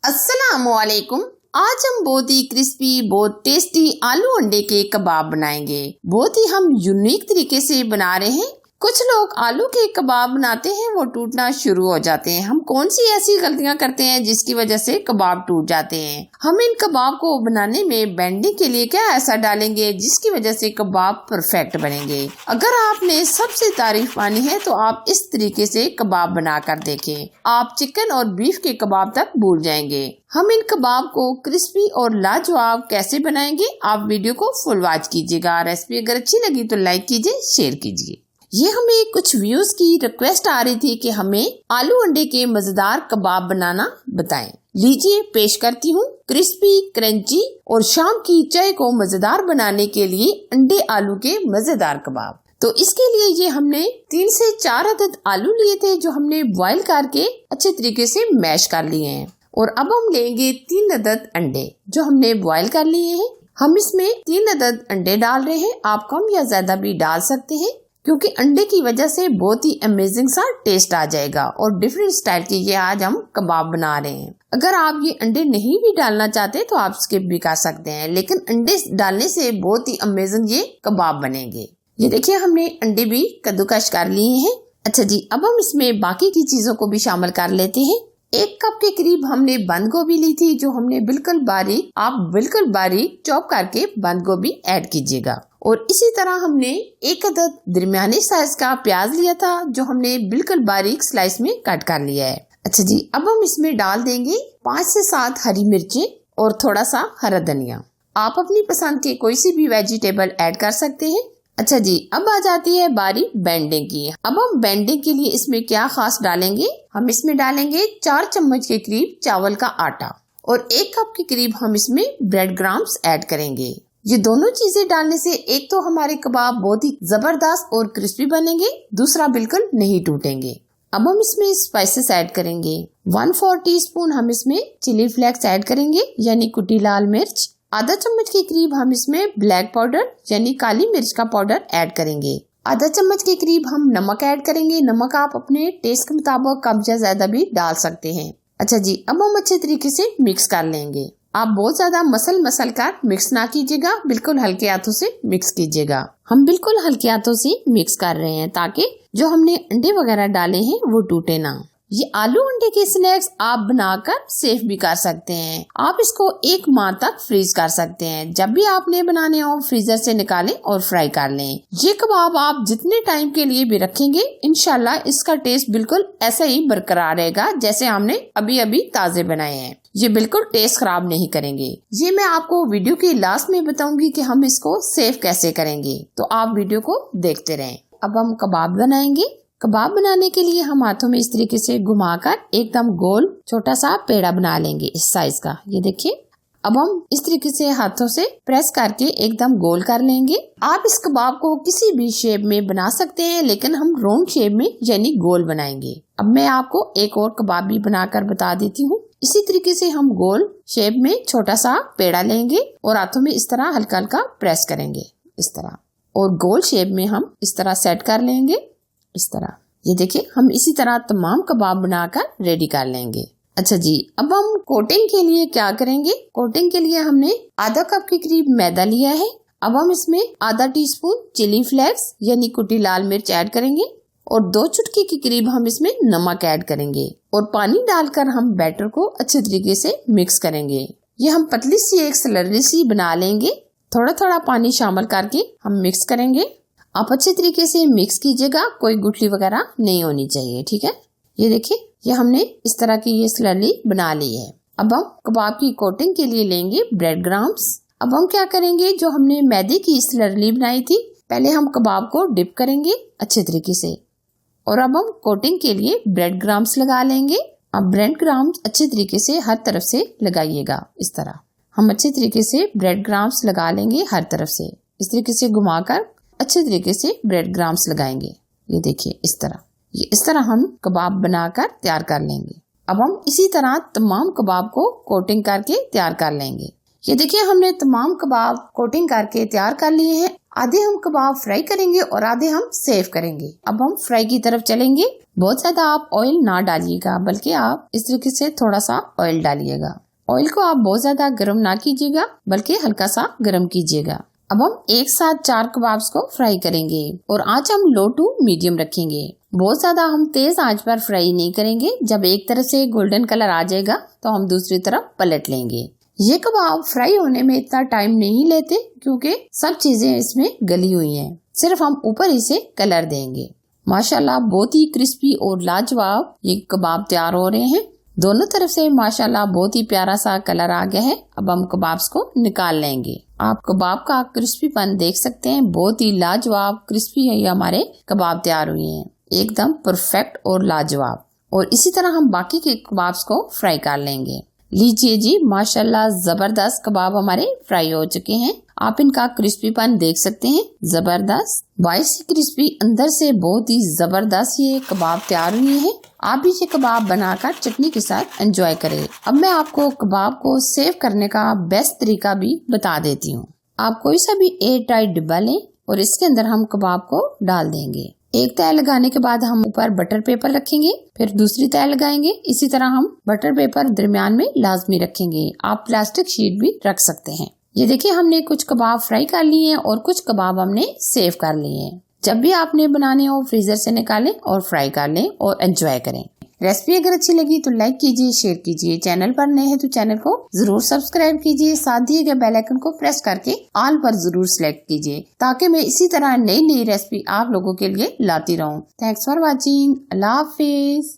अस्सलामुअलैकुम। आज हम बहुत ही क्रिस्पी, बहुत टेस्टी आलू अंडे के कबाब बनाएंगे। बहुत ही हम यूनिक तरीके से बना रहे हैं। कुछ लोग आलू के कबाब बनाते हैं, वो टूटना शुरू हो जाते हैं। हम कौन सी ऐसी गलतियां करते हैं जिसकी वजह से कबाब टूट जाते हैं? हम इन कबाब को बनाने में बेंडिंग के लिए क्या ऐसा डालेंगे जिसकी वजह से कबाब परफेक्ट बनेंगे? अगर आपने सबसे तारीफ पानी है तो आप इस तरीके से कबाब बनाकर देखें। आप चिकन और बीफ के कबाब तक भूल जाएंगे। हम इन कबाब को क्रिस्पी और लाजवाब कैसे बनाएंगे, आप वीडियो को फुल वॉच कीजिएगा। रेसिपी अगर अच्छी लगी तो लाइक कीजिए, शेयर कीजिए। ये हमें कुछ व्यूज की रिक्वेस्ट आ रही थी कि हमें आलू अंडे के मजेदार कबाब बनाना बताएं। लीजिए पेश करती हूँ क्रिस्पी, क्रंची और शाम की चाय को मजेदार बनाने के लिए अंडे आलू के मजेदार कबाब। तो इसके लिए ये हमने 3 से 4 अदद आलू लिए थे जो हमने बॉईल करके अच्छे तरीके से मैश कर लिए हैं। और अब हम लेंगे 3 अदद अंडे जो हमने बॉईल कर लिए हैं। हम इसमें 3 अदद अंडे डाल रहे हैं। आप कम या ज्यादा भी डाल सकते हैं क्योंकि अंडे की वजह से बहुत ही अमेजिंग सा टेस्ट आ जाएगा और डिफरेंट स्टाइल के ये आज हम कबाब बना रहे हैं। अगर आप ये अंडे नहीं भी डालना चाहते तो आप स्किप भी कर सकते हैं, लेकिन अंडे डालने से बहुत ही अमेजिंग ये कबाब बनेंगे। ये देखिए हमने अंडे भी कद्दूकश कर लिए हैं। अच्छा जी, अब हम इसमें बाकी की चीजों को भी शामिल कर लेते हैं। 1 कप के करीब हमने बंद गोभी ली थी जो हमने बिल्कुल बारीक चॉप करके बंद गोभी ऐड कीजिएगा। और इसी तरह हमने 1 अदद दरमियाने साइज का प्याज लिया था जो हमने बिल्कुल बारीक स्लाइस में कट कर लिया है। अच्छा जी, अब हम इसमें डाल देंगे 5 से 7 हरी मिर्चें और थोड़ा सा हरा धनिया। आप अपनी पसंद के कोई सी भी वेजिटेबल ऐड कर सकते हैं। अच्छा जी, अब आ जाती है बारी बेंडिंग की। अब हम बेंडिंग के लिए इसमें क्या खास डालेंगे, हम इसमें डालेंगे 4 चम्मच के करीब चावल का आटा और 1 कप के करीब हम इसमें ब्रेड क्रम्स ऐड करेंगे। ये दोनों चीजें डालने से एक तो हमारे कबाब बहुत ही जबरदस्त और क्रिस्पी बनेंगे, दूसरा बिल्कुल नहीं टूटेंगे। अब हम इसमें स्पाइसेस ऐड करेंगे। 1/4 टीस्पून हम इसमें चिली फ्लेक्स ऐड करेंगे यानी कुटी लाल मिर्च। आधा चम्मच के करीब हम इसमें ब्लैक पाउडर यानी काली मिर्च का पाउडर ऐड करेंगे। आधा चम्मच के करीब हम नमक ऐड करेंगे। नमक आप अपने टेस्ट के मुताबिक कम या ज्यादा भी डाल सकते हैं। अच्छा जी, अब हम अच्छे तरीके से मिक्स कर लेंगे। आप बहुत ज्यादा मसल कर मिक्स ना कीजिएगा, बिल्कुल हल्के हाथों से मिक्स कीजिएगा। हम बिल्कुल हल्के हाथों से मिक्स कर रहे हैं ताकि जो हमने अंडे वगैरह डाले हैं वो टूटे ना। ये आलू अंडे के स्नैक्स आप बनाकर सेफ भी कर सकते हैं। आप इसको 1 माह तक फ्रीज कर सकते हैं। जब भी आपने बनाने हो फ्रीजर से निकालें और फ्राई कर लें। ये कबाब आप जितने टाइम के लिए भी रखेंगे इंशाल्लाह इसका टेस्ट बिल्कुल ऐसा ही बरकरार रहेगा जैसे हमने अभी ताजे बनाए हैं। ये बिल्कुल टेस्ट खराब नहीं करेंगे। ये मैं आपको वीडियो के लास्ट में बताऊंगी कि हम इसको सेव कैसे करेंगे, तो आप वीडियो को देखते रहें। अब हम कबाब बनाएंगे। कबाब बनाने के लिए हम हाथों में इस तरीके से घुमाकर एकदम गोल छोटा सा पेड़ा बना लेंगे इस साइज का। ये देखिए, अब हम इस तरीके से हाथों से प्रेस करके एकदम गोल कर लेंगे। आप इस कबाब को किसी भी शेप में बना सकते हैं, लेकिन हम राउंड शेप में यानी गोल बनाएंगे। अब मैं आपको एक और कबाब भी बनाकर बता देती हूँ। इसी तरीके से हम गोल शेप में छोटा सा पेड़ा लेंगे और हाथों में इस तरह हल्का हल्का प्रेस करेंगे इस तरह, और गोल शेप में हम इस तरह सेट कर लेंगे इस तरह। ये देखिए, हम इसी तरह तमाम कबाब बनाकर रेडी कर लेंगे। अच्छा जी, अब हम कोटिंग के लिए क्या करेंगे। कोटिंग के लिए हमने आधा कप के करीब मैदा लिया है। अब हम इसमें आधा टीस्पून चिली फ्लेक्स यानी कुटी लाल मिर्च ऐड करेंगे और 2 चुटकी के करीब हम इसमें नमक ऐड करेंगे और पानी डालकर हम बैटर को अच्छे तरीके से मिक्स करेंगे। ये हम पतली सी एक स्लरी सी बना लेंगे। थोड़ा थोड़ा पानी शामिल करके हम मिक्स करेंगे। आप अच्छे तरीके से मिक्स कीजिएगा, कोई गुठली वगैरह नहीं होनी चाहिए, ठीक है। ये देखिए, ये हमने इस तरह की ये स्लरी बना ली है। अब हम कबाब की कोटिंग के लिए लेंगे ब्रेड क्रम्स। अब हम क्या करेंगे, जो हमने मैदे की स्लरी बनाई थी, पहले हम कबाब को डिप करेंगे अच्छे तरीके से और अब हम कोटिंग के लिए ब्रेड क्रम्स लगा लेंगे। अब ब्रेड क्रम्स अच्छे तरीके से हर तरफ से लगाइएगा इस तरह। हम अच्छे तरीके से ब्रेड क्रम्स लगा लेंगे हर तरफ से, इस तरीके से घुमाकर अच्छे तरीके से ब्रेड क्रम्स लगाएंगे। ये देखिए इस तरह, ये इस तरह हम कबाब बनाकर तैयार कर लेंगे। अब हम इसी तरह तमाम कबाब को कोटिंग करके तैयार कर लेंगे। ये देखिए, हमने तमाम कबाब कोटिंग करके तैयार कर लिए हैं। आधे हम कबाब फ्राई करेंगे और आधे हम सेव करेंगे। अब हम फ्राई की तरफ चलेंगे। बहुत ज्यादा आप ऑयल ना डालिएगा, बल्कि आप इस तरीके से थोड़ा सा ऑयल डालिएगा। ऑयल को आप बहुत ज्यादा गर्म ना कीजिएगा, बल्कि हल्का सा गर्म कीजिएगा। अब हम एक साथ 4 कबाब्स को फ्राई करेंगे और आंच हम लो टू मीडियम रखेंगे। बहुत ज्यादा हम तेज आंच पर फ्राई नहीं करेंगे। जब एक तरफ से गोल्डन कलर आ जाएगा तो हम दूसरी तरफ पलट लेंगे। ये कबाब फ्राई होने में इतना टाइम नहीं लेते, क्योंकि सब चीजें इसमें गली हुई हैं। सिर्फ हम ऊपर इसे कलर देंगे। माशाल्लाह बहुत ही क्रिस्पी और लाजवाब ये कबाब तैयार हो रहे हैं। दोनों तरफ से माशाल्लाह बहुत ही प्यारा सा कलर आ गया है। अब हम कबाब्स को निकाल लेंगे। आप कबाब का क्रिस्पीपन देख सकते हैं। बहुत ही लाजवाब क्रिस्पी है ये हमारे कबाब तैयार हुए हैं, एकदम परफेक्ट और लाजवाब। और इसी तरह हम बाकी के कबाब्स को फ्राई कर लेंगे। लीजिए जी, माशाल्लाह जबरदस्त कबाब हमारे फ्राई हो चुके हैं। आप इनका क्रिस्पीपन देख सकते हैं, जबरदस्त, स्पाइसी क्रिस्पी, अंदर से बहुत ही जबरदस्त ये कबाब तैयार हुए हैं। आप भी ये कबाब बनाकर चटनी के साथ एंजॉय करें। अब मैं आपको कबाब को सेव करने का बेस्ट तरीका भी बता देती हूँ। आप कोई सा भी एयर टाइट डिब्बा लें और इसके अंदर हम कबाब को डाल देंगे। एक तय लगाने के बाद हम ऊपर बटर पेपर रखेंगे, फिर दूसरी तय लगाएंगे। इसी तरह हम बटर पेपर दरमियान में लाजमी रखेंगे। आप प्लास्टिक शीट भी रख सकते हैं। ये देखिए, हमने कुछ कबाब फ्राई कर लिए हैं और कुछ कबाब हमने सेव कर लिए हैं। जब भी आपने बनाने हो फ्रीजर से निकालें और फ्राई कर लें और एंजॉय करें। रेसिपी अगर अच्छी लगी तो लाइक कीजिए, शेयर कीजिए। चैनल पर नए हैं तो चैनल को जरूर सब्सक्राइब कीजिए। साथ दिए गए बेल आइकन को प्रेस करके ऑल पर जरूर सिलेक्ट कीजिए, ताकि मैं इसी तरह नई नई रेसिपी आप लोगों के लिए लाती रहूं। Thanks for watching. Allah Hafiz.